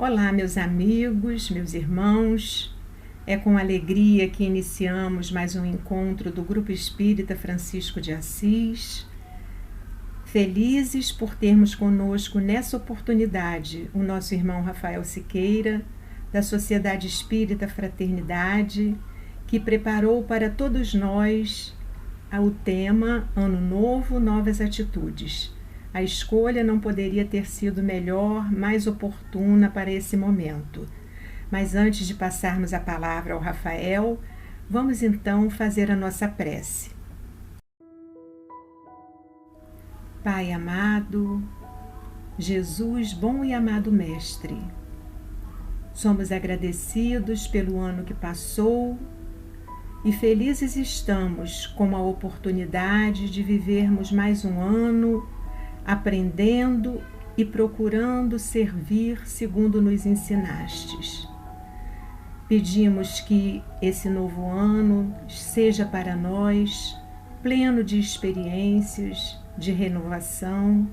Olá, meus amigos, meus irmãos. É com alegria que iniciamos mais um encontro do Grupo Espírita Francisco de Assis. Felizes por termos conosco nessa oportunidade o nosso irmão Rafael Siqueira, da Sociedade Espírita Fraternidade, que preparou para todos nós o tema Ano Novo, Novas Atitudes. A escolha não poderia ter sido melhor, mais oportuna para esse momento. Mas antes de passarmos a palavra ao Rafael, vamos então fazer a nossa prece. Pai amado, Jesus, bom e amado Mestre, somos agradecidos pelo ano que passou e felizes estamos com a oportunidade de vivermos mais um ano aprendendo e procurando servir segundo nos ensinastes. Pedimos que esse novo ano seja para nós pleno de experiências, de renovação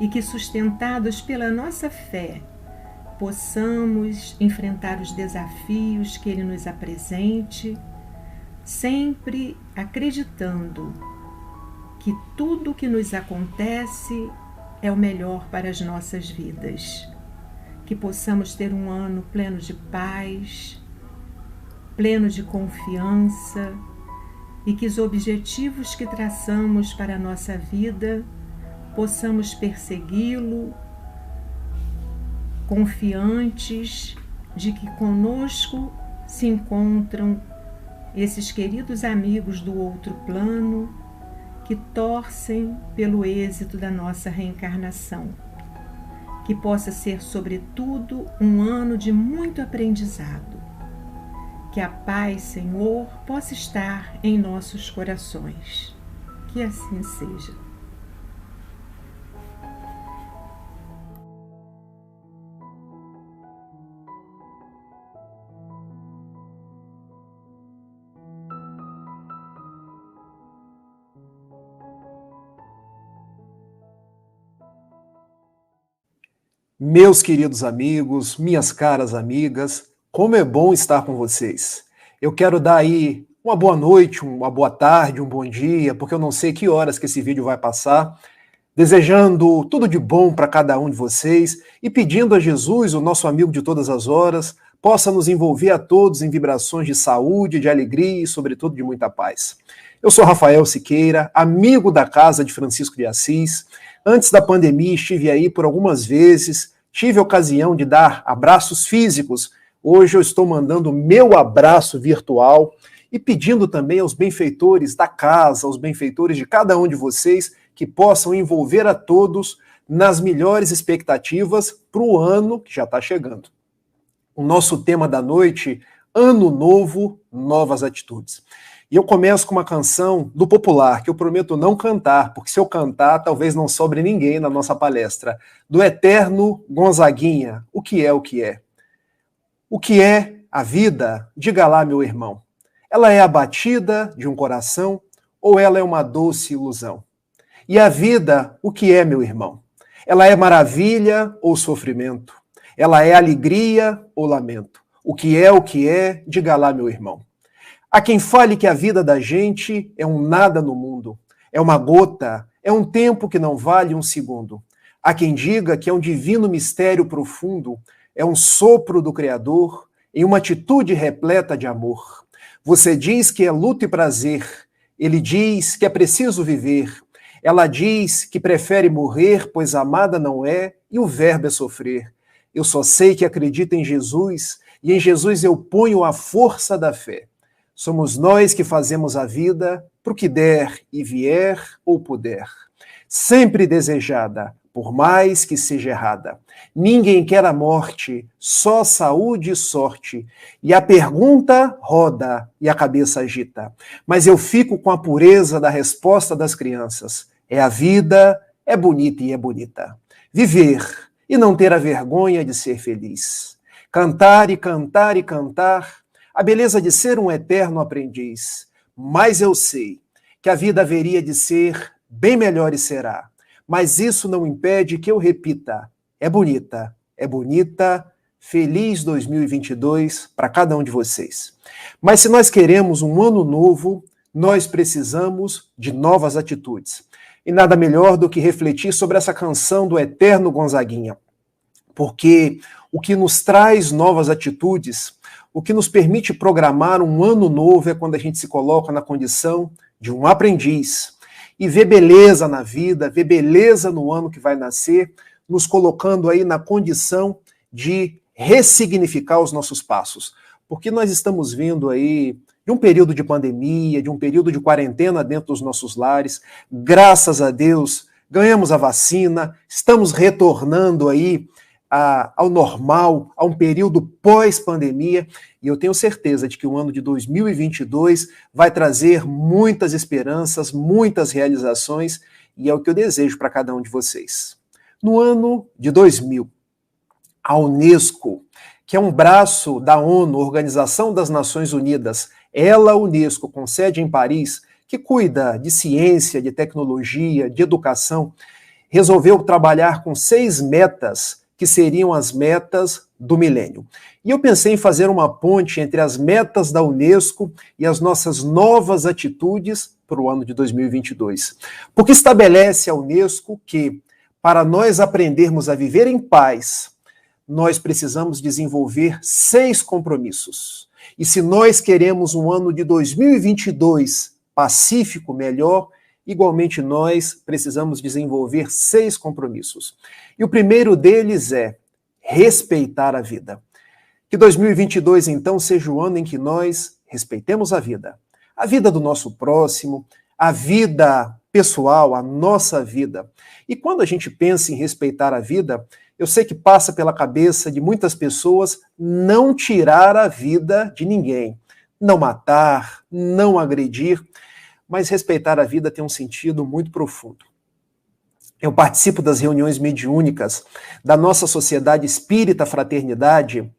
e que, sustentados pela nossa fé, possamos enfrentar os desafios que Ele nos apresente, sempre acreditando que tudo o que nos acontece é o melhor para as nossas vidas. Que possamos ter um ano pleno de paz, pleno de confiança e que os objetivos que traçamos para a nossa vida possamos persegui-lo, confiantes de que conosco se encontram esses queridos amigos do outro plano que torcem pelo êxito da nossa reencarnação. Que possa ser, sobretudo, um ano de muito aprendizado. Que a paz, Senhor, possa estar em nossos corações. Que assim seja. Meus queridos amigos, minhas caras amigas, como é bom estar com vocês. Eu quero dar aí uma boa noite, uma boa tarde, um bom dia, porque eu não sei que horas que esse vídeo vai passar, desejando tudo de bom para cada um de vocês e pedindo a Jesus, o nosso amigo de todas as horas, possa nos envolver a todos em vibrações de saúde, de alegria e, sobretudo, de muita paz. Eu sou Rafael Siqueira, amigo da casa de Francisco de Assis. Antes da pandemia estive aí por algumas vezes, tive a ocasião de dar abraços físicos. Hoje eu estou mandando meu abraço virtual e pedindo também aos benfeitores da casa, aos benfeitores de cada um de vocês, que possam envolver a todos nas melhores expectativas para o ano que já está chegando. O nosso tema da noite, Ano Novo, Novas Atitudes. E eu começo com uma canção do popular, que eu prometo não cantar, porque se eu cantar, talvez não sobre ninguém na nossa palestra. Do eterno Gonzaguinha, O que é o que é? O que é a vida? Diga lá, meu irmão. Ela é a batida de um coração ou ela é uma doce ilusão? E a vida, o que é, meu irmão? Ela é maravilha ou sofrimento? Ela é alegria ou lamento? O que é o que é? Diga lá, meu irmão. Há quem fale que a vida da gente é um nada no mundo, é uma gota, é um tempo que não vale um segundo. Há quem diga que é um divino mistério profundo, é um sopro do Criador em uma atitude repleta de amor. Você diz que é luta e prazer, ele diz que é preciso viver, ela diz que prefere morrer, pois amada não é, e o verbo é sofrer. Eu só sei que acredito em Jesus, e em Jesus eu ponho a força da fé. Somos nós que fazemos a vida pro que der e vier ou puder. Sempre desejada, por mais que seja errada. Ninguém quer a morte, só saúde e sorte. E a pergunta roda e a cabeça agita. Mas eu fico com a pureza da resposta das crianças. É a vida, é bonita e é bonita. Viver e não ter a vergonha de ser feliz. Cantar e cantar e cantar, a beleza de ser um eterno aprendiz. Mas eu sei que a vida haveria de ser bem melhor e será. Mas isso não impede que eu repita. É bonita, feliz 2022 para cada um de vocês. Mas se nós queremos um ano novo, nós precisamos de novas atitudes. E nada melhor do que refletir sobre essa canção do eterno Gonzaguinha. Porque o que nos traz novas atitudes, o que nos permite programar um ano novo é quando a gente se coloca na condição de um aprendiz e vê beleza na vida, vê beleza no ano que vai nascer, nos colocando aí na condição de ressignificar os nossos passos. Porque nós estamos vindo aí de um período de pandemia, de um período de quarentena dentro dos nossos lares. Graças a Deus, ganhamos a vacina, estamos retornando aí ao normal, a um período pós-pandemia, e eu tenho certeza de que o ano de 2022 vai trazer muitas esperanças, muitas realizações, e é o que eu desejo para cada um de vocês. No ano de 2000, a Unesco, que é um braço da ONU, Organização das Nações Unidas, ela, a Unesco, com sede em Paris, que cuida de ciência, de tecnologia, de educação, resolveu trabalhar com 6 metas que seriam as metas do milênio. E eu pensei em fazer uma ponte entre as metas da Unesco e as nossas novas atitudes para o ano de 2022. Porque estabelece a Unesco que, para nós aprendermos a viver em paz, nós precisamos desenvolver 6 compromissos. E se nós queremos um ano de 2022 pacífico, melhor, igualmente nós precisamos desenvolver 6 compromissos. E o primeiro deles é respeitar a vida. Que 2022, então, seja o ano em que nós respeitemos a vida do nosso próximo, a vida pessoal, a nossa vida. E quando a gente pensa em respeitar a vida, eu sei que passa pela cabeça de muitas pessoas não tirar a vida de ninguém, não matar, não agredir, mas respeitar a vida tem um sentido muito profundo. Eu participo das reuniões mediúnicas da nossa Sociedade Espírita Fraternidade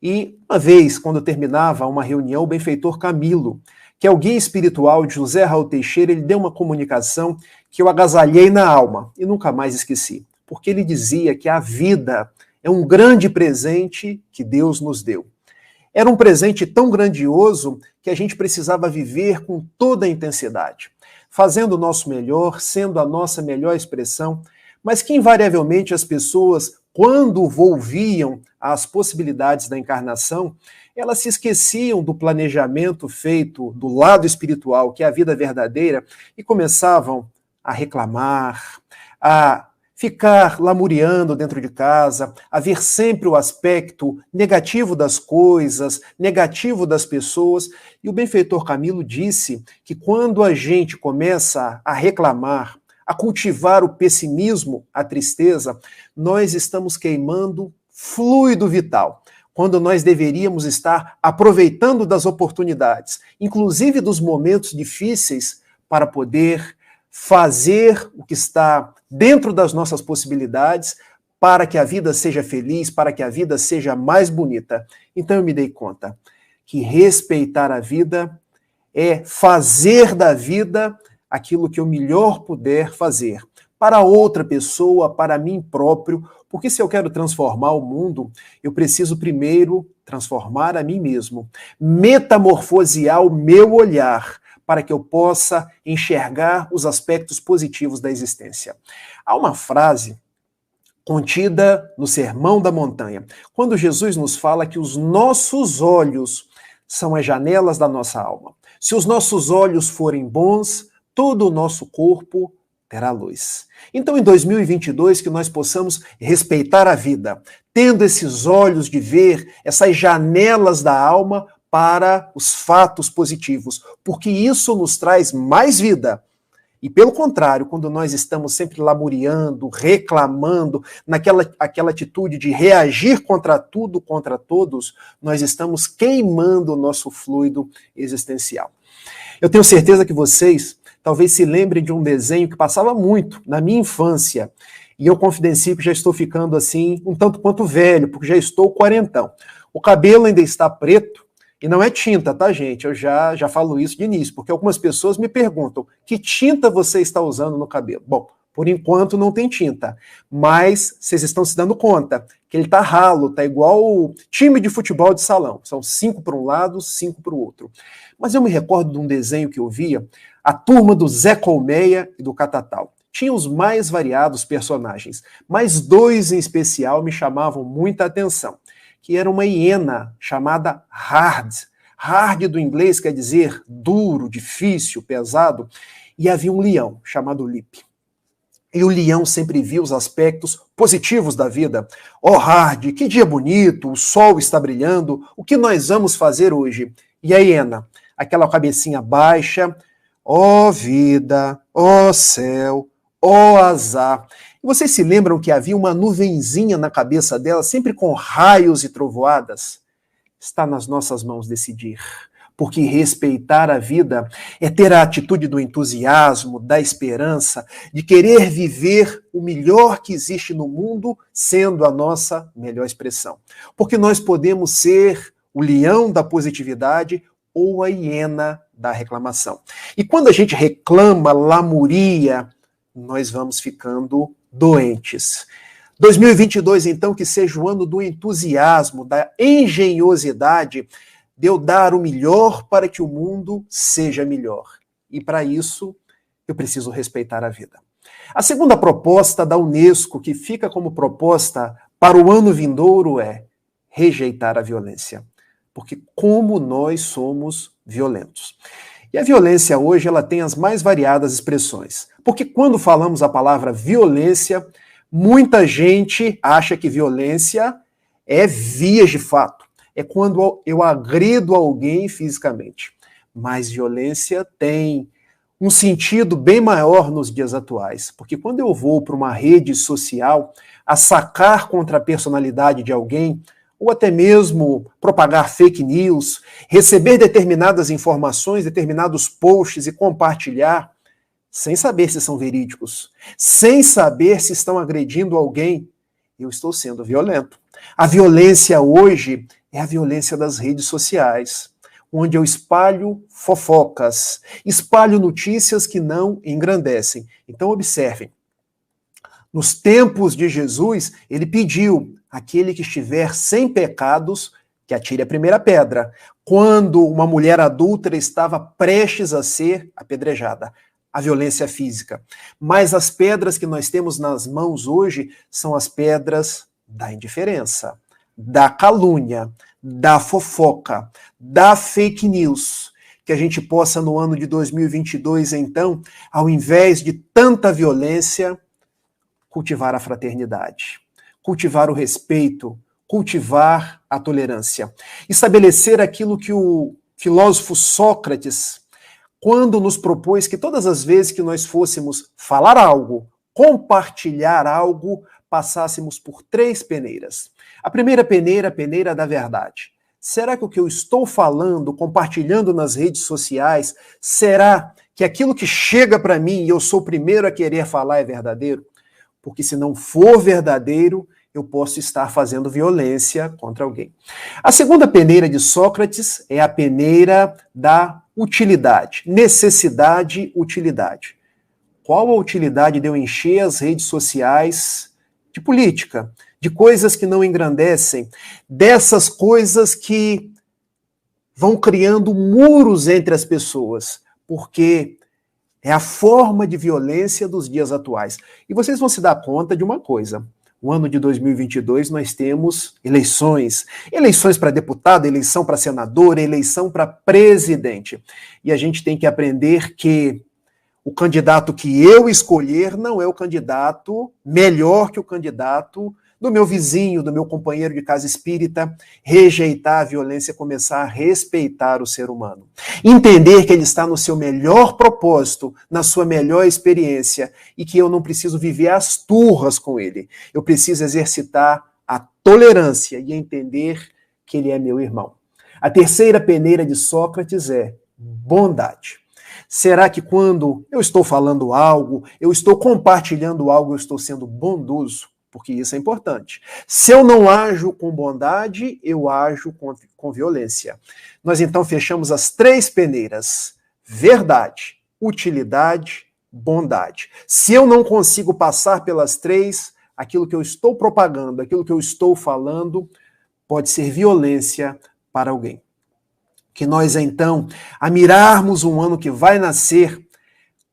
e, uma vez, quando terminava uma reunião, o benfeitor Camilo, que é o guia espiritual de José Raul Teixeira, ele deu uma comunicação que eu agasalhei na alma e nunca mais esqueci, porque ele dizia que a vida é um grande presente que Deus nos deu. Era um presente tão grandioso que a gente precisava viver com toda a intensidade, fazendo o nosso melhor, sendo a nossa melhor expressão, mas que invariavelmente as pessoas, quando volviam às possibilidades da encarnação, elas se esqueciam do planejamento feito do lado espiritual, que é a vida verdadeira, e começavam a reclamar, a ficar lamuriando dentro de casa, a ver sempre o aspecto negativo das coisas, negativo das pessoas. E o benfeitor Camilo disse que quando a gente começa a reclamar, a cultivar o pessimismo, a tristeza, nós estamos queimando fluido vital, quando nós deveríamos estar aproveitando das oportunidades, inclusive dos momentos difíceis, para poder fazer o que está dentro das nossas possibilidades, para que a vida seja feliz, para que a vida seja mais bonita. Então eu me dei conta que respeitar a vida é fazer da vida aquilo que eu melhor puder fazer, para outra pessoa, para mim próprio, porque se eu quero transformar o mundo, eu preciso primeiro transformar a mim mesmo, metamorfosear o meu olhar, para que eu possa enxergar os aspectos positivos da existência. Há uma frase contida no Sermão da Montanha, quando Jesus nos fala que os nossos olhos são as janelas da nossa alma. Se os nossos olhos forem bons, todo o nosso corpo terá luz. Então, em 2022, que nós possamos respeitar a vida, tendo esses olhos de ver, essas janelas da alma, para os fatos positivos, porque isso nos traz mais vida. E pelo contrário, quando nós estamos sempre lamuriando, reclamando, aquela atitude de reagir contra tudo, contra todos, nós estamos queimando o nosso fluido existencial. Eu tenho certeza que vocês talvez se lembrem de um desenho que passava muito na minha infância, e eu confidencio que já estou ficando assim, um tanto quanto velho, porque já estou quarentão. O cabelo ainda está preto, e não é tinta, tá, gente? Eu já falo isso de início, porque algumas pessoas me perguntam, que tinta você está usando no cabelo? Bom, Por enquanto não tem tinta, mas vocês estão se dando conta que ele tá ralo, tá igual o time de futebol de salão. São 5 para um lado, 5 para o outro. Mas eu me recordo de um desenho que eu via, a turma do Zé Colmeia e do Catatal. Tinha os mais variados personagens, mas 2 em especial me chamavam muita atenção, que era uma hiena chamada Hard. Hard do inglês quer dizer duro, difícil, pesado, e havia um leão chamado Lip. E o leão sempre via os aspectos positivos da vida. Oh, Hard, que dia bonito, o sol está brilhando, o que nós vamos fazer hoje? E a hiena, aquela cabecinha baixa, ó vida, ó céu, ó azar. E vocês se lembram que havia uma nuvenzinha na cabeça dela, sempre com raios e trovoadas? Está nas nossas mãos decidir. Porque respeitar a vida é ter a atitude do entusiasmo, da esperança, de querer viver o melhor que existe no mundo, sendo a nossa melhor expressão. Porque nós podemos ser o leão da positividade ou a hiena da reclamação. E quando a gente reclama, lamuria, nós vamos ficando doentes. 2022, então, que seja o ano do entusiasmo, da engenhosidade, de eu dar o melhor para que o mundo seja melhor. E para isso, eu preciso respeitar a vida. A segunda proposta da Unesco, que fica como proposta para o ano vindouro, é rejeitar a violência. Porque como nós somos violentos. E a violência hoje, ela tem as mais variadas expressões. Porque quando falamos a palavra violência, muita gente acha que violência é vias de fato. É quando eu agrido alguém fisicamente. Mas violência tem um sentido bem maior nos dias atuais. Porque quando eu vou para uma rede social a sacar contra a personalidade de alguém, ou até mesmo propagar fake news, receber determinadas informações, determinados posts e compartilhar, sem saber se são verídicos, sem saber se estão agredindo alguém, eu estou sendo violento. A violência hoje é a violência das redes sociais, onde eu espalho fofocas, espalho notícias que não engrandecem. Então observem, nos tempos de Jesus, ele pediu, aquele que estiver sem pecados, que atire a primeira pedra, quando uma mulher adúltera estava prestes a ser apedrejada. A violência física. Mas as pedras que nós temos nas mãos hoje são as pedras da indiferença, da calúnia, da fofoca, da fake news. Que a gente possa, no ano de 2022, então, ao invés de tanta violência, cultivar a fraternidade, cultivar o respeito, cultivar a tolerância. Estabelecer aquilo que o filósofo Sócrates, quando nos propôs que todas as vezes que nós fôssemos falar algo, compartilhar algo, passássemos por 3 peneiras. A primeira peneira, a peneira da verdade. Será que o que eu estou falando, compartilhando nas redes sociais, será que aquilo que chega para mim e eu sou o primeiro a querer falar é verdadeiro? Porque se não for verdadeiro, eu posso estar fazendo violência contra alguém. A segunda peneira de Sócrates é a peneira da utilidade. Necessidade, utilidade. Qual a utilidade de eu encher as redes sociais de política, de coisas que não engrandecem, dessas coisas que vão criando muros entre as pessoas, porque é a forma de violência dos dias atuais. E vocês vão se dar conta de uma coisa. No ano de 2022 nós temos eleições. Eleições para deputado, eleição para senador, eleição para presidente. E a gente tem que aprender que o candidato que eu escolher não é o candidato melhor que o candidato do meu vizinho, do meu companheiro de casa espírita. Rejeitar a violência, começar a respeitar o ser humano. Entender que ele está no seu melhor propósito, na sua melhor experiência, e que eu não preciso viver as turras com ele. Eu preciso exercitar a tolerância e entender que ele é meu irmão. A terceira peneira de Sócrates é bondade. Será que quando eu estou falando algo, eu estou compartilhando algo, eu estou sendo bondoso? Porque isso é importante. Se eu não ajo com bondade, eu ajo com violência. Nós então fechamos as 3 peneiras: verdade, utilidade, bondade. Se eu não consigo passar pelas três, aquilo que eu estou propagando, aquilo que eu estou falando, pode ser violência para alguém. Que nós, então, a mirarmos um ano que vai nascer,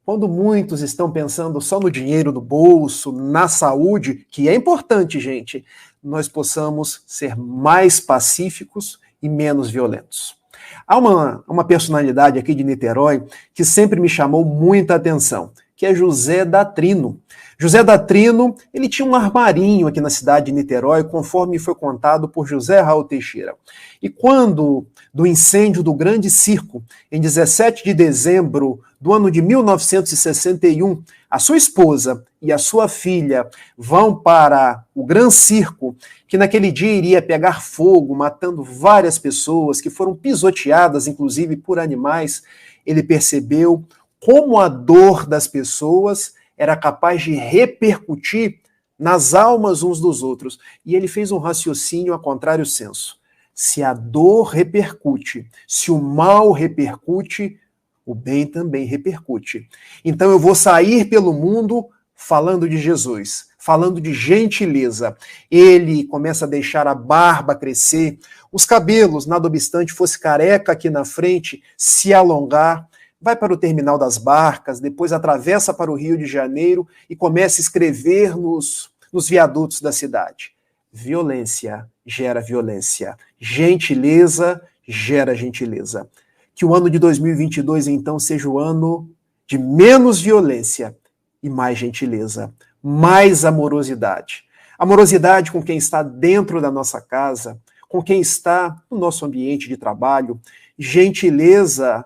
quando muitos estão pensando só no dinheiro do bolso, na saúde, que é importante, gente, nós possamos ser mais pacíficos e menos violentos. Há uma personalidade aqui de Niterói que sempre me chamou muita atenção, que é José Datrino. José Datrino, ele tinha um armarinho aqui na cidade de Niterói, conforme foi contado por José Raul Teixeira. E quando, do incêndio do Grande Circo, em 17 de dezembro do ano de 1961, a sua esposa e a sua filha vão para o Gran Circo, que naquele dia iria pegar fogo, matando várias pessoas que foram pisoteadas, inclusive por animais, ele percebeu como a dor das pessoas era capaz de repercutir nas almas uns dos outros. E ele fez um raciocínio a contrário senso. Se a dor repercute, se o mal repercute, o bem também repercute. Então eu vou sair pelo mundo falando de Jesus, falando de gentileza. Ele começa a deixar a barba crescer, os cabelos, nada obstante fosse careca aqui na frente, se alongar, vai para o terminal das barcas, depois atravessa para o Rio de Janeiro e começa a escrever nos viadutos da cidade. Violência gera violência. Gentileza gera gentileza. Que o ano de 2022, então, seja o ano de menos violência e mais gentileza, mais amorosidade. Amorosidade com quem está dentro da nossa casa, com quem está no nosso ambiente de trabalho. Gentileza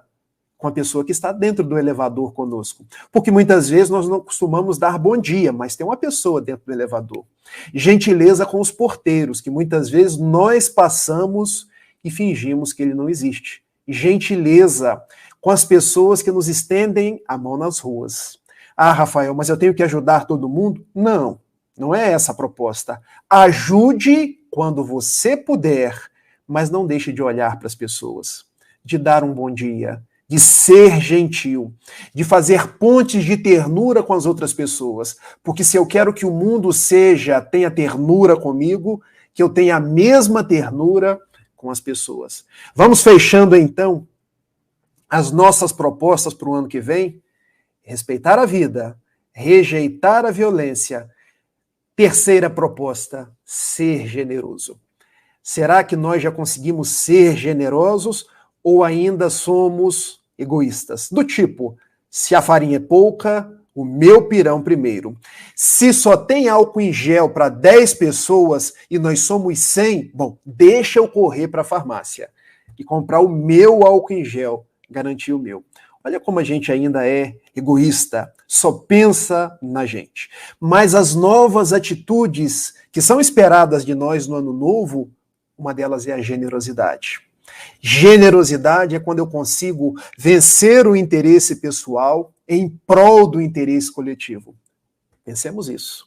com a pessoa que está dentro do elevador conosco. Porque muitas vezes nós não costumamos dar bom dia, mas tem uma pessoa dentro do elevador. Gentileza com os porteiros, que muitas vezes nós passamos e fingimos que ele não existe. Gentileza com as pessoas que nos estendem a mão nas ruas. Ah, Rafael, mas eu tenho que ajudar todo mundo? Não, não é essa a proposta. Ajude quando você puder, mas não deixe de olhar para as pessoas, de dar um bom dia, de ser gentil, de fazer pontes de ternura com as outras pessoas. Porque se eu quero que o mundo tenha ternura comigo, que eu tenha a mesma ternura com as pessoas. Vamos fechando, então, as nossas propostas para o ano que vem? Respeitar a vida, rejeitar a violência. Terceira proposta, ser generoso. Será que nós já conseguimos ser generosos ou ainda somos egoístas? Do tipo, se a farinha é pouca, o meu pirão primeiro. Se só tem álcool em gel para 10 pessoas e nós somos 100, bom, deixa eu correr para a farmácia e comprar o meu álcool em gel, garantir o meu. Olha como a gente ainda é egoísta, só pensa na gente. Mas as novas atitudes que são esperadas de nós no ano novo, uma delas é a generosidade. Generosidade é quando eu consigo vencer o interesse pessoal em prol do interesse coletivo. Pensemos isso.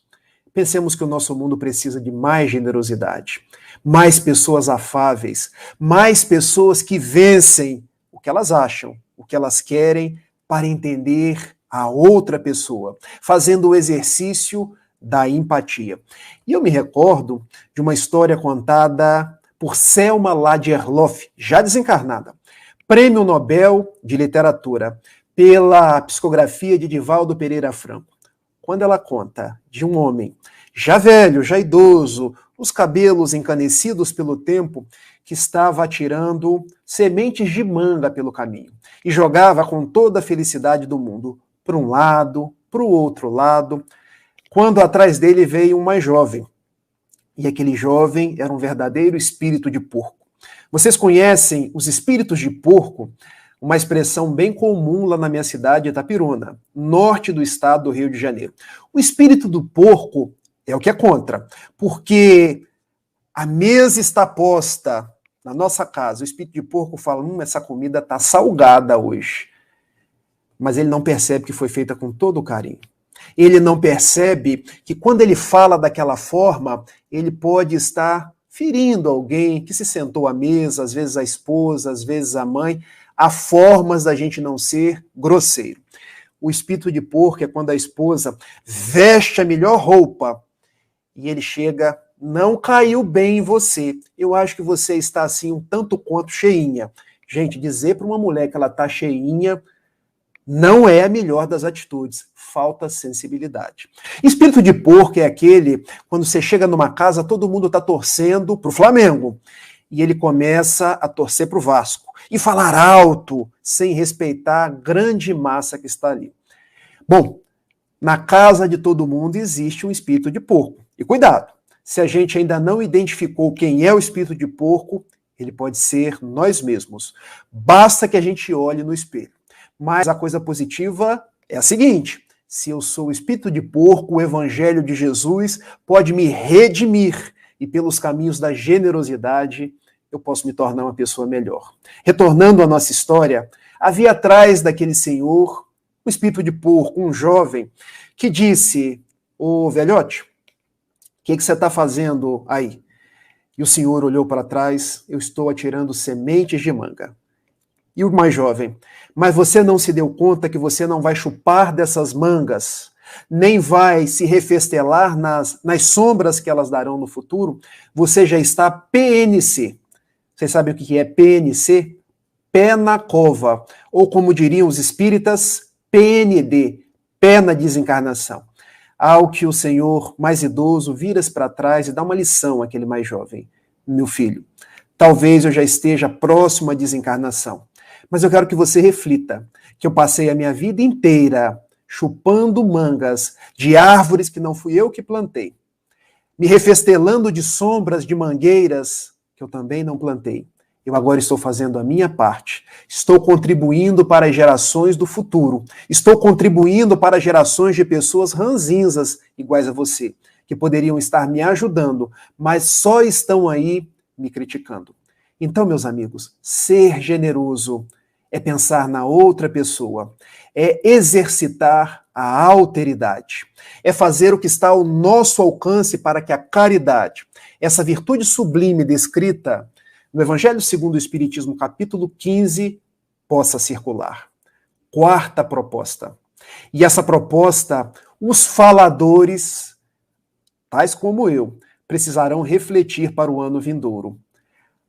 Pensemos que o nosso mundo precisa de mais generosidade, mais pessoas afáveis, mais pessoas que vencem o que elas acham, o que elas querem, para entender a outra pessoa, fazendo o exercício da empatia. E eu me recordo de uma história contada por Selma Lagerlöf, já desencarnada, Prêmio Nobel de Literatura, pela psicografia de Divaldo Pereira Franco. Quando ela conta de um homem já velho, já idoso, os cabelos encanecidos pelo tempo, que estava atirando sementes de manga pelo caminho e jogava com toda a felicidade do mundo para um lado, para o outro lado, quando atrás dele veio um mais jovem. E aquele jovem era um verdadeiro espírito de porco. Vocês conhecem os espíritos de porco? Uma expressão bem comum lá na minha cidade, Itapiruna, norte do estado do Rio de Janeiro. O espírito do porco é o que é contra, porque a mesa está posta na nossa casa, o espírito de porco fala, essa comida está salgada hoje. Mas ele não percebe que foi feita com todo o carinho. Ele não percebe que quando ele fala daquela forma, ele pode estar ferindo alguém que se sentou à mesa, às vezes a esposa, às vezes a mãe. Há formas da gente não ser grosseiro. O espírito de porco é quando a esposa veste a melhor roupa e ele chega, não caiu bem em você. Eu acho que você está assim um tanto quanto cheinha. Gente, dizer para uma mulher que ela está cheinha não é a melhor das atitudes. Falta sensibilidade. Espírito de porco é aquele, quando você chega numa casa, todo mundo está torcendo para o Flamengo. E ele começa a torcer para o Vasco. E falar alto, sem respeitar a grande massa que está ali. Bom, na casa de todo mundo existe um espírito de porco. E cuidado, se a gente ainda não identificou quem é o espírito de porco, ele pode ser nós mesmos. Basta que a gente olhe no espelho. Mas a coisa positiva é a seguinte: se eu sou o espírito de porco, o evangelho de Jesus pode me redimir e pelos caminhos da generosidade eu posso me tornar uma pessoa melhor. Retornando à nossa história, havia atrás daquele senhor um espírito de porco, um jovem, que disse: ô velhote, o que você está fazendo aí? E o senhor olhou para trás: eu estou atirando sementes de manga. E o mais jovem: mas você não se deu conta que você não vai chupar dessas mangas, nem vai se refestelar nas sombras que elas darão no futuro? Você já está PNC. Vocês sabem o que é PNC? Pé na cova. Ou como diriam os espíritas, PND, pé na desencarnação. Ao que o senhor mais idoso vira-se para trás e dá uma lição àquele mais jovem: meu filho, talvez eu já esteja próximo à desencarnação, mas eu quero que você reflita que eu passei a minha vida inteira chupando mangas de árvores que não fui eu que plantei, me refestelando de sombras de mangueiras que eu também não plantei. Eu agora estou fazendo a minha parte. Estou contribuindo para as gerações do futuro. Estou contribuindo para gerações de pessoas ranzinzas iguais a você, que poderiam estar me ajudando, mas só estão aí me criticando. Então, meus amigos, ser generoso é pensar na outra pessoa, é exercitar a alteridade, é fazer o que está ao nosso alcance para que a caridade, essa virtude sublime descrita no Evangelho segundo o Espiritismo, capítulo 15, possa circular. Quarta proposta. E essa proposta, os faladores, tais como eu, precisarão refletir para o ano vindouro.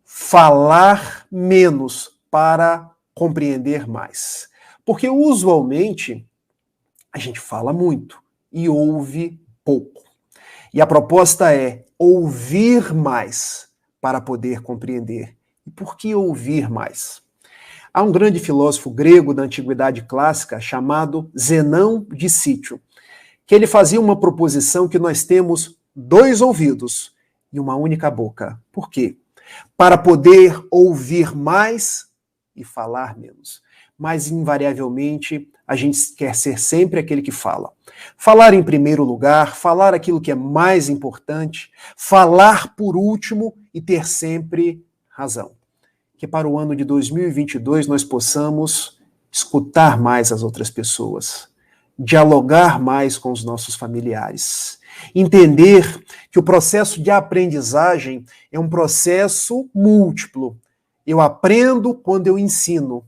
Falar menos para compreender mais. Porque usualmente a gente fala muito e ouve pouco. E a proposta é ouvir mais para poder compreender. E por que ouvir mais? Há um grande filósofo grego da Antiguidade Clássica chamado Zenão de Sítio, que ele fazia uma proposição que nós temos 2 ouvidos e uma única boca. Por quê? Para poder ouvir mais e falar menos. Mas, invariavelmente, a gente quer ser sempre aquele que fala. Falar em primeiro lugar, falar aquilo que é mais importante, falar por último e ter sempre razão. Que para o ano de 2022 nós possamos escutar mais as outras pessoas, dialogar mais com os nossos familiares, entender que o processo de aprendizagem é um processo múltiplo. Eu aprendo quando eu ensino.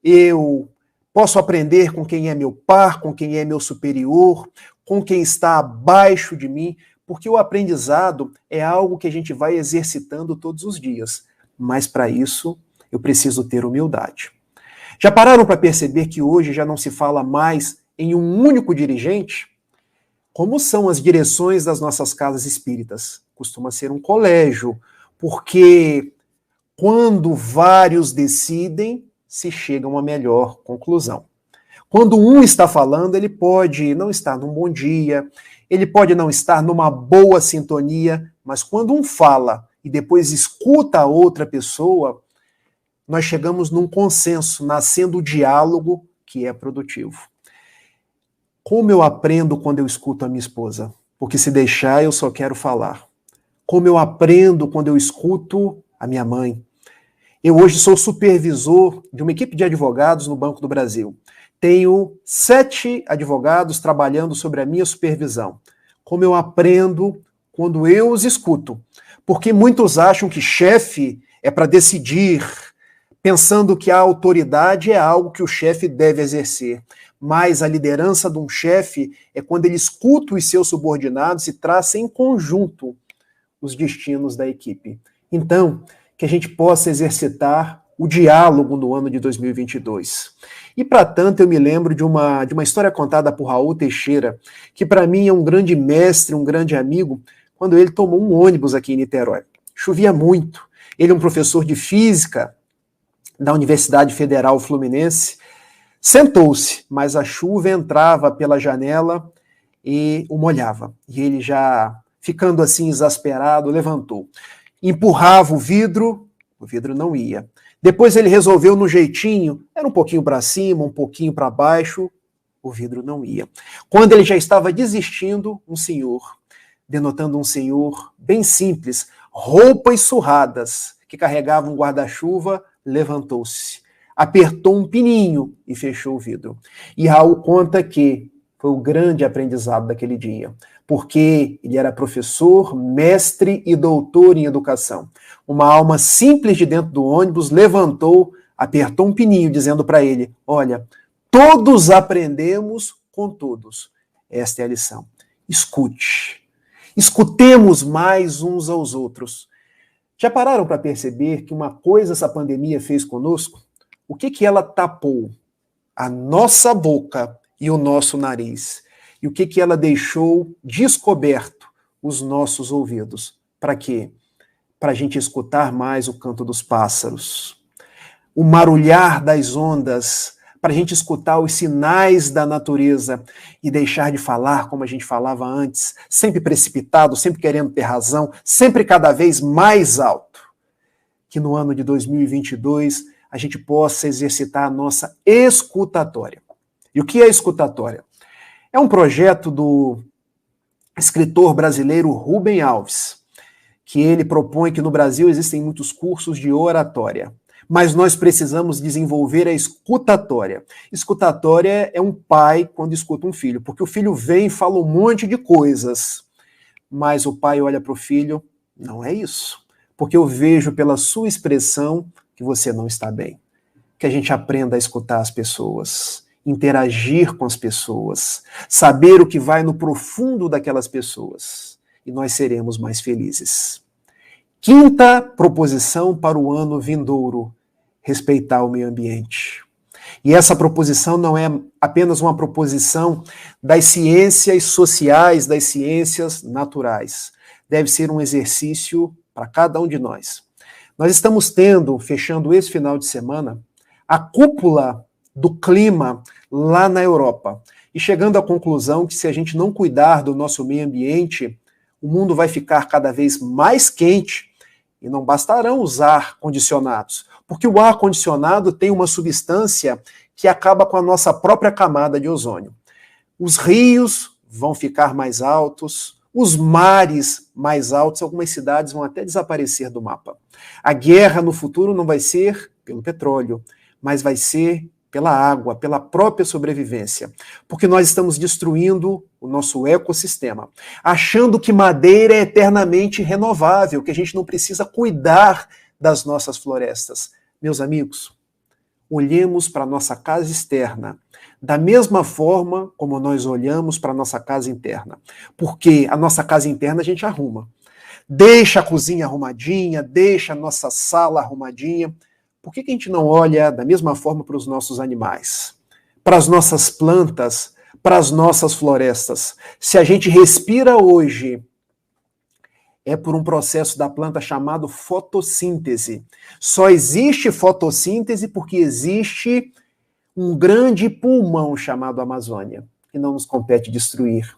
Eu posso aprender com quem é meu par, com quem é meu superior, com quem está abaixo de mim, porque o aprendizado é algo que a gente vai exercitando todos os dias. Mas para isso, eu preciso ter humildade. Já pararam para perceber que hoje já não se fala mais em um único dirigente? Como são as direções das nossas casas espíritas? Costuma ser um colégio, porque quando vários decidem, se chega a uma melhor conclusão. Quando um está falando, ele pode não estar num bom dia, ele pode não estar numa boa sintonia, mas quando um fala e depois escuta a outra pessoa, nós chegamos num consenso, nascendo o diálogo que é produtivo. Como eu aprendo quando eu escuto a minha esposa? Porque se deixar, eu só quero falar. Como eu aprendo quando eu escuto a minha mãe? Eu hoje sou supervisor de uma equipe de advogados no Banco do Brasil. Tenho 7 advogados trabalhando sobre a minha supervisão. Como eu aprendo quando eu os escuto. Porque muitos acham que chefe é para decidir, pensando que a autoridade é algo que o chefe deve exercer. Mas a liderança de um chefe é quando ele escuta os seus subordinados e traça em conjunto os destinos da equipe. Então, que a gente possa exercitar o diálogo no ano de 2022. E, para tanto, eu me lembro de uma história contada por Raul Teixeira, que para mim é um grande mestre, um grande amigo, quando ele tomou um ônibus aqui em Niterói. Chovia muito. Ele é um professor de física da Universidade Federal Fluminense. Sentou-se, mas a chuva entrava pela janela e o molhava. E ele, já ficando assim exasperado, levantou. Empurrava o vidro não ia. Depois ele resolveu no jeitinho, era um pouquinho para cima, um pouquinho para baixo, o vidro não ia. Quando ele já estava desistindo, um senhor, denotando um senhor bem simples, roupas surradas, que carregava um guarda-chuva, levantou-se, apertou um pininho e fechou o vidro. E Raul conta que foi o grande aprendizado daquele dia, porque ele era professor, mestre e doutor em educação. Uma alma simples de dentro do ônibus levantou, apertou um pininho, dizendo para ele: olha, todos aprendemos com todos. Esta é a lição. Escute. Escutemos mais uns aos outros. Já pararam para perceber que uma coisa essa pandemia fez conosco? O que ela tapou? A nossa boca e o nosso nariz. E o que ela deixou descoberto? Os nossos ouvidos. Para quê? Para a gente escutar mais o canto dos pássaros, o marulhar das ondas, para a gente escutar os sinais da natureza e deixar de falar como a gente falava antes, sempre precipitado, sempre querendo ter razão, sempre cada vez mais alto. Que no ano de 2022 a gente possa exercitar a nossa escutatória. E o que é escutatória? É um projeto do escritor brasileiro Rubem Alves, que ele propõe que no Brasil existem muitos cursos de oratória, mas nós precisamos desenvolver a escutatória. Escutatória é um pai quando escuta um filho, porque o filho vem e fala um monte de coisas, mas o pai olha para o filho, não é isso, porque eu vejo pela sua expressão que você não está bem. Que a gente aprenda a escutar as pessoas, interagir com as pessoas, saber o que vai no profundo daquelas pessoas, e nós seremos mais felizes. Quinta proposição para o ano vindouro: respeitar o meio ambiente. E essa proposição não é apenas uma proposição das ciências sociais, das ciências naturais. Deve ser um exercício para cada um de nós. Nós estamos fechando esse final de semana, a cúpula do clima lá na Europa, e chegando à conclusão que se a gente não cuidar do nosso meio ambiente, o mundo vai ficar cada vez mais quente e não bastarão os ar-condicionados, porque o ar-condicionado tem uma substância que acaba com a nossa própria camada de ozônio. Os rios vão ficar mais altos, os mares mais altos, algumas cidades vão até desaparecer do mapa. A guerra no futuro não vai ser pelo petróleo, mas vai ser pela água, pela própria sobrevivência, porque nós estamos destruindo o nosso ecossistema, achando que madeira é eternamente renovável, que a gente não precisa cuidar das nossas florestas. Meus amigos, olhemos para a nossa casa externa da mesma forma como nós olhamos para a nossa casa interna, porque a nossa casa interna a gente arruma. Deixa a cozinha arrumadinha, deixa a nossa sala arrumadinha. Por que a gente não olha da mesma forma para os nossos animais, para as nossas plantas, para as nossas florestas? Se a gente respira hoje, é por um processo da planta chamado fotossíntese. Só existe fotossíntese porque existe um grande pulmão chamado Amazônia, que não nos compete destruir.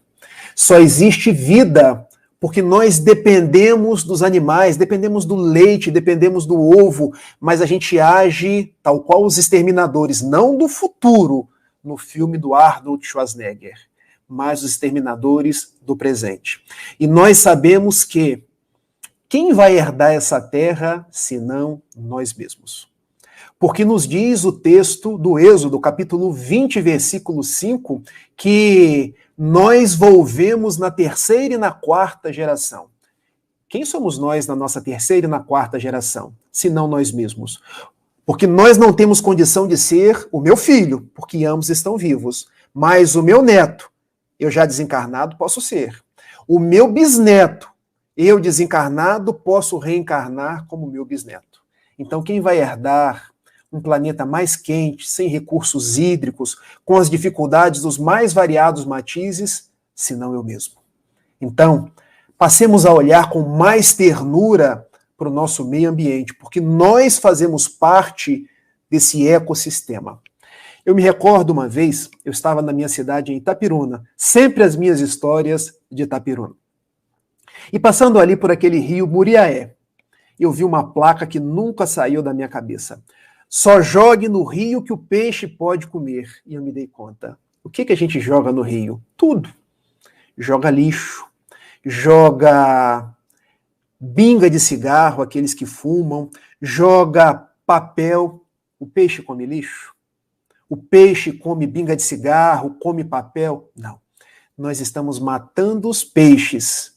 Só existe vida porque nós dependemos dos animais, dependemos do leite, dependemos do ovo, mas a gente age tal qual os exterminadores, não do futuro, no filme do Arnold Schwarzenegger, mas os exterminadores do presente. E nós sabemos que quem vai herdar essa terra, senão nós mesmos? Porque nos diz o texto do Êxodo, capítulo 20, versículo 5, que nós volvemos na terceira e na quarta geração. Quem somos nós na nossa terceira e na quarta geração, senão nós mesmos? Porque nós não temos condição de ser o meu filho, porque ambos estão vivos. Mas o meu neto, eu já desencarnado, posso ser. O meu bisneto, eu desencarnado, posso reencarnar como meu bisneto. Então, quem vai herdar um planeta mais quente, sem recursos hídricos, com as dificuldades dos mais variados matizes, senão eu mesmo? Então, passemos a olhar com mais ternura para o nosso meio ambiente, porque nós fazemos parte desse ecossistema. Eu me recordo uma vez, eu estava na minha cidade em Itapiruna, sempre as minhas histórias de Itapiruna. E passando ali por aquele rio Muriaé, eu vi uma placa que nunca saiu da minha cabeça. Só jogue no rio que o peixe pode comer. E eu me dei conta. O que a gente joga no rio? Tudo. Joga lixo, joga binga de cigarro, aqueles que fumam, joga papel. O peixe come lixo? O peixe come binga de cigarro, come papel? Não. Nós estamos matando os peixes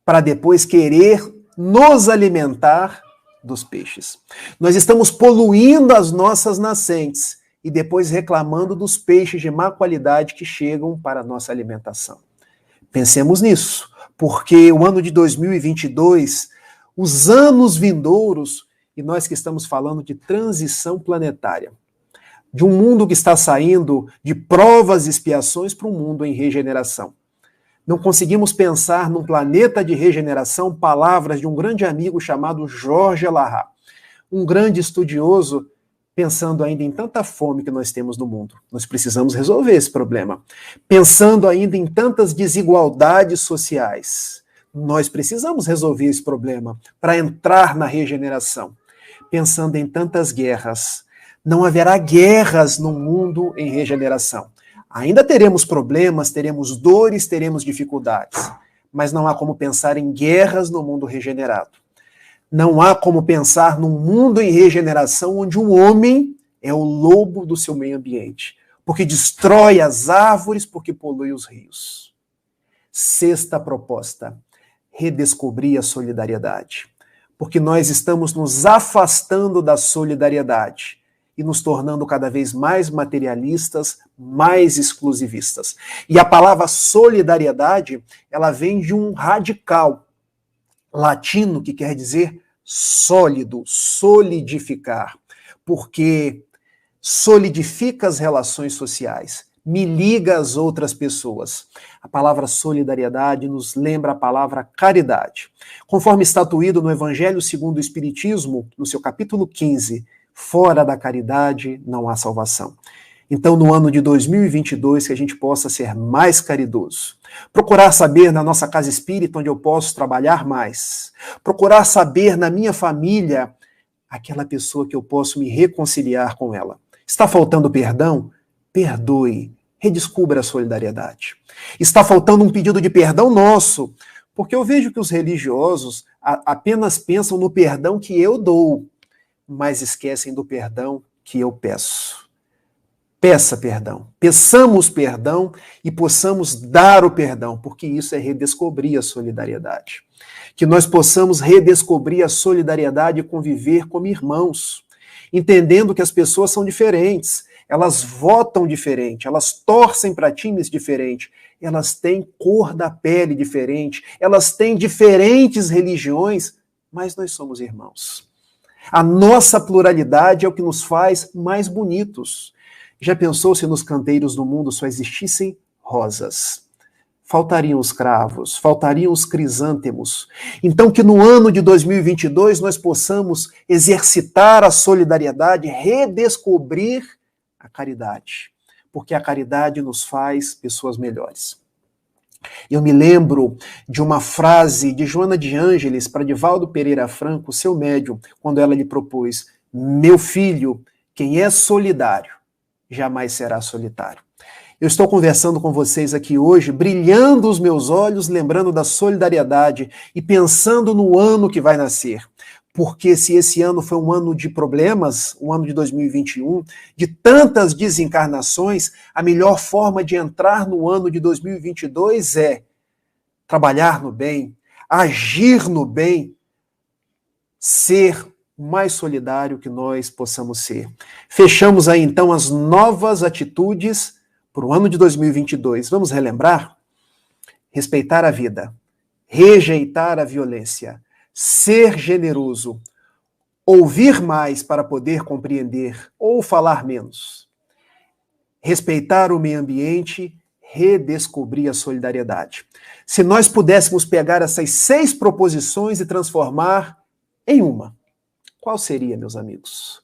para depois querer nos alimentar dos peixes. Nós estamos poluindo as nossas nascentes e depois reclamando dos peixes de má qualidade que chegam para a nossa alimentação. Pensemos nisso, porque o ano de 2022, os anos vindouros, e nós que estamos falando de transição planetária, de um mundo que está saindo de provas e expiações para um mundo em regeneração. Não conseguimos pensar num planeta de regeneração, palavras de um grande amigo chamado Jorge Elahá, um grande estudioso, pensando ainda em tanta fome que nós temos no mundo. Nós precisamos resolver esse problema. Pensando ainda em tantas desigualdades sociais. Nós precisamos resolver esse problema para entrar na regeneração. Pensando em tantas guerras. Não haverá guerras no mundo em regeneração. Ainda teremos problemas, teremos dores, teremos dificuldades, mas não há como pensar em guerras no mundo regenerado. Não há como pensar num mundo em regeneração onde um homem é o lobo do seu meio ambiente, porque destrói as árvores, porque polui os rios. Sexta proposta, redescobrir a solidariedade, porque nós estamos nos afastando da solidariedade e nos tornando cada vez mais materialistas, mais exclusivistas. E a palavra solidariedade, ela vem de um radical latino que quer dizer sólido, solidificar, porque solidifica as relações sociais, me liga às outras pessoas. A palavra solidariedade nos lembra a palavra caridade. Conforme estatuído no Evangelho segundo o Espiritismo, no seu capítulo 15, fora da caridade não há salvação. Então, no ano de 2022, que a gente possa ser mais caridoso. Procurar saber na nossa casa espírita onde eu posso trabalhar mais. Procurar saber na minha família aquela pessoa que eu posso me reconciliar com ela. Está faltando perdão? Perdoe. Redescubra a solidariedade. Está faltando um pedido de perdão nosso, porque eu vejo que os religiosos apenas pensam no perdão que eu dou, mas esquecem do perdão que eu peço. Peça perdão, peçamos perdão e possamos dar o perdão, porque isso é redescobrir a solidariedade. Que nós possamos redescobrir a solidariedade e conviver como irmãos, entendendo que as pessoas são diferentes, elas votam diferente, elas torcem para times diferentes, elas têm cor da pele diferente, elas têm diferentes religiões, mas nós somos irmãos. A nossa pluralidade é o que nos faz mais bonitos. Já pensou se nos canteiros do mundo só existissem rosas? Faltariam os cravos, faltariam os crisântemos. Então que no ano de 2022 nós possamos exercitar a solidariedade, redescobrir a caridade, porque a caridade nos faz pessoas melhores. Eu me lembro de uma frase de Joana de Ângeles para Divaldo Pereira Franco, seu médium, quando ela lhe propôs: meu filho, quem é solidário, jamais será solitário. Eu estou conversando com vocês aqui hoje, brilhando os meus olhos, lembrando da solidariedade e pensando no ano que vai nascer. Porque se esse ano foi um ano de problemas, o ano de 2021, de tantas desencarnações, a melhor forma de entrar no ano de 2022 é trabalhar no bem, agir no bem, ser o mais solidário que nós possamos ser. Fechamos aí então as novas atitudes para o ano de 2022. Vamos relembrar? Respeitar a vida, rejeitar a violência, ser generoso, ouvir mais para poder compreender ou falar menos, respeitar o meio ambiente, redescobrir a solidariedade. Se nós pudéssemos pegar essas 6 proposições e transformar em uma, qual seria, meus amigos?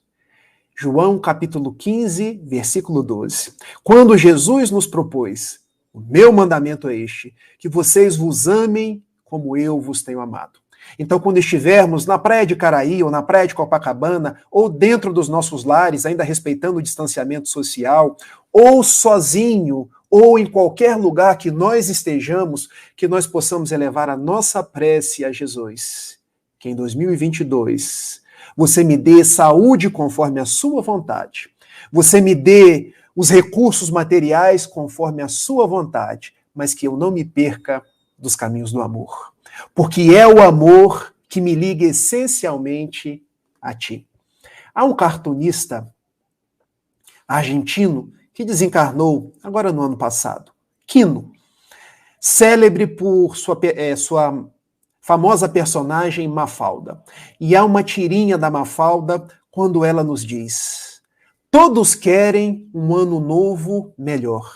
João capítulo 15, versículo 12. Quando Jesus nos propôs, o meu mandamento é este, que vocês vos amem como eu vos tenho amado. Então, quando estivermos na praia de Caraí, ou na praia de Copacabana, ou dentro dos nossos lares, ainda respeitando o distanciamento social, ou sozinho, ou em qualquer lugar que nós estejamos, que nós possamos elevar a nossa prece a Jesus. Que em 2022 você me dê saúde conforme a sua vontade. Você me dê os recursos materiais conforme a sua vontade, mas que eu não me perca dos caminhos do amor. Porque é o amor que me liga essencialmente a ti. Há um cartunista argentino que desencarnou agora no ano passado, Quino, célebre por sua famosa personagem Mafalda. E há uma tirinha da Mafalda quando ela nos diz: todos querem um ano novo melhor,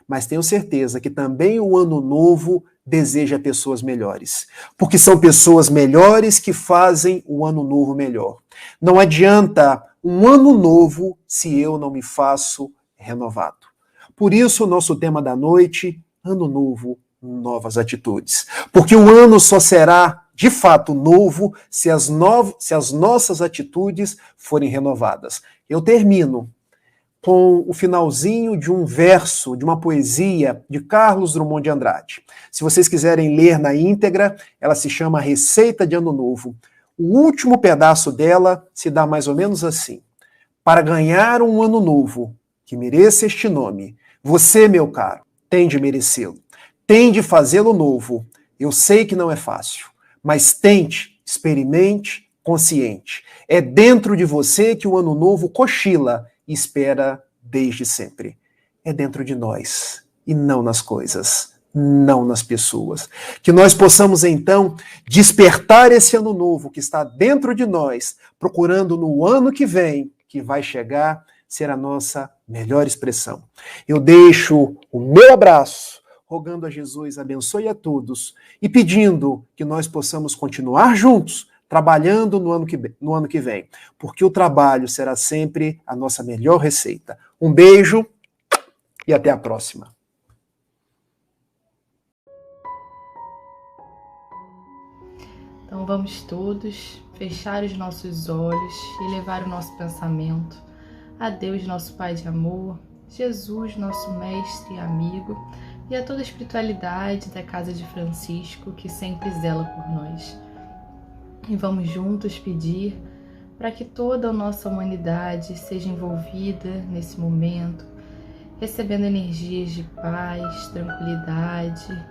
mas tenho certeza que também o ano novo deseja pessoas melhores, porque são pessoas melhores que fazem o ano novo melhor. Não adianta um ano novo se eu não me faço renovado. Por isso, o nosso tema da noite, ano novo, novas atitudes. Porque o ano só será, de fato, novo se as nossas atitudes forem renovadas. Eu termino com o finalzinho de um verso, de uma poesia de Carlos Drummond de Andrade. Se vocês quiserem ler na íntegra, ela se chama Receita de Ano Novo. O último pedaço dela se dá mais ou menos assim: para ganhar um ano novo que mereça este nome, você, meu caro, tem de merecê-lo. Tem de fazê-lo novo. Eu sei que não é fácil, mas tente, experimente, consciente. É dentro de você que o ano novo cochila e espera desde sempre. É dentro de nós e não nas coisas, não nas pessoas. Que nós possamos então despertar esse ano novo que está dentro de nós, procurando no ano que vem, que vai chegar, ser a nossa melhor expressão. Eu deixo o meu abraço, rogando a Jesus abençoe a todos e pedindo que nós possamos continuar juntos, trabalhando no ano que vem, porque o trabalho será sempre a nossa melhor receita. Um beijo e até a próxima. Então vamos todos fechar os nossos olhos e levar o nosso pensamento a Deus, nosso Pai de amor, Jesus, nosso mestre e amigo, e a toda a espiritualidade da Casa de Francisco que sempre zela por nós. E vamos juntos pedir para que toda a nossa humanidade seja envolvida nesse momento, recebendo energias de paz, tranquilidade,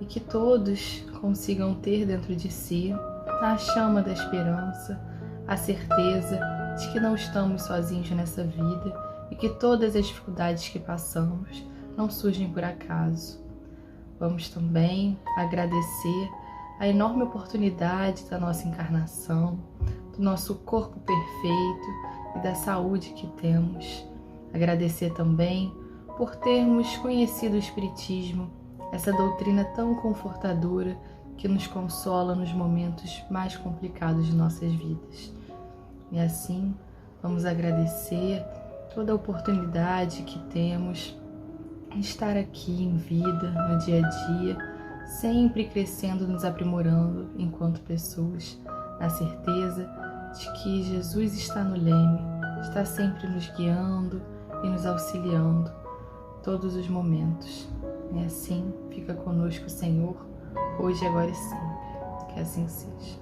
e que todos consigam ter dentro de si a chama da esperança, a certeza de que não estamos sozinhos nessa vida e que todas as dificuldades que passamos não surgem por acaso. Vamos também agradecer a enorme oportunidade da nossa encarnação, do nosso corpo perfeito e da saúde que temos. Agradecer também por termos conhecido o Espiritismo, essa doutrina tão confortadora que nos consola nos momentos mais complicados de nossas vidas. E assim, vamos agradecer toda a oportunidade que temos de estar aqui em vida, no dia a dia, sempre crescendo, nos aprimorando enquanto pessoas, na certeza de que Jesus está no leme, está sempre nos guiando e nos auxiliando todos os momentos. E assim, fica conosco, Senhor, hoje, agora e sempre. Que assim seja.